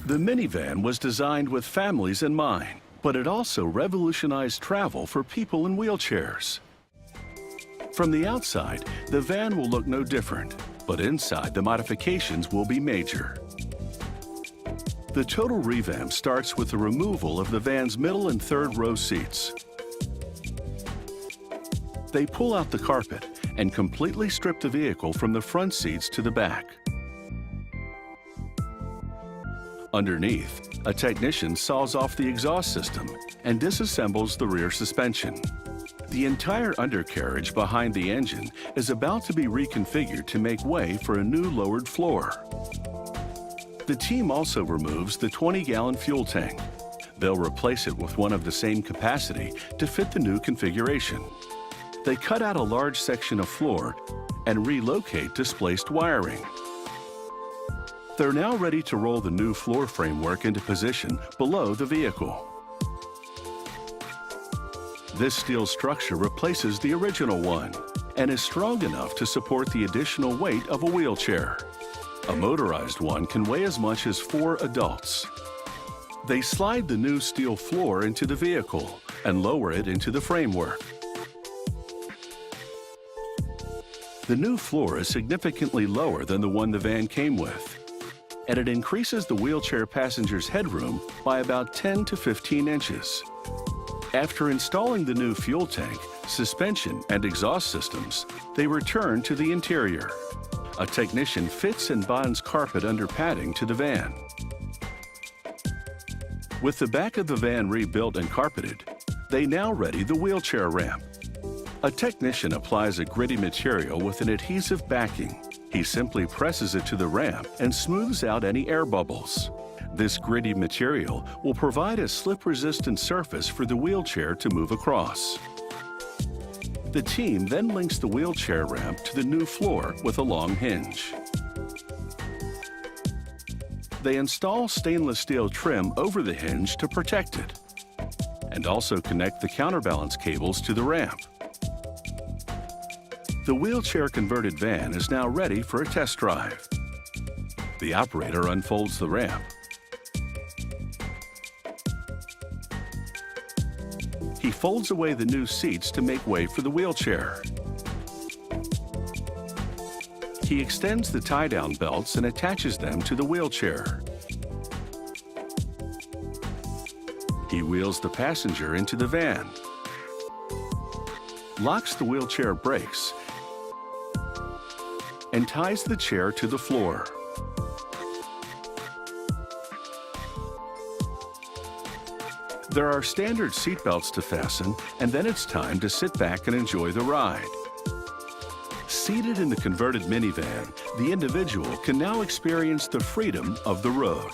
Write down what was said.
The minivan was designed with families in mind, but it also revolutionized travel for people in wheelchairs. From the outside, the van will look no different, but inside the modifications will be major. The total revamp starts with the removal of the van's middle and third row seats. They pull out the carpet and completely strip the vehicle from the front seats to the back. Underneath, a technician saws off the exhaust system and disassembles the rear suspension. The entire undercarriage behind the engine is about to be reconfigured to make way for a new lowered floor. The team also removes the 20-gallon fuel tank. They'll replace it with one of the same capacity to fit the new configuration. They cut out a large section of floor and relocate displaced wiring. They're now ready to roll the new floor framework into position below the vehicle. This steel structure replaces the original one and is strong enough to support the additional weight of a wheelchair. A motorized one can weigh as much as 4 adults. They slide the new steel floor into the vehicle and lower it into the framework. The new floor is significantly lower than the one the van came with, and it increases the wheelchair passenger's headroom by about 10 to 15 inches. After installing the new fuel tank, suspension, and exhaust systems, they return to the interior. A technician fits and bonds carpet under padding to the van. With the back of the van rebuilt and carpeted, they now ready the wheelchair ramp. A technician applies a gritty material with an adhesive backing. He simply presses it to the ramp and smooths out any air bubbles. This gritty material will provide a slip-resistant surface for the wheelchair to move across. The team then links the wheelchair ramp to the new floor with a long hinge. They install stainless steel trim over the hinge to protect it, and also connect the counterbalance cables to the ramp. The wheelchair-converted van is now ready for a test drive. The operator unfolds the ramp. He folds away the new seats to make way for the wheelchair. He extends the tie-down belts and attaches them to the wheelchair. He wheels the passenger into the van, locks the wheelchair brakes, and ties the chair to the floor. There are standard seat belts to fasten, and then it's time to sit back and enjoy the ride. Seated in the converted minivan, the individual can now experience the freedom of the road.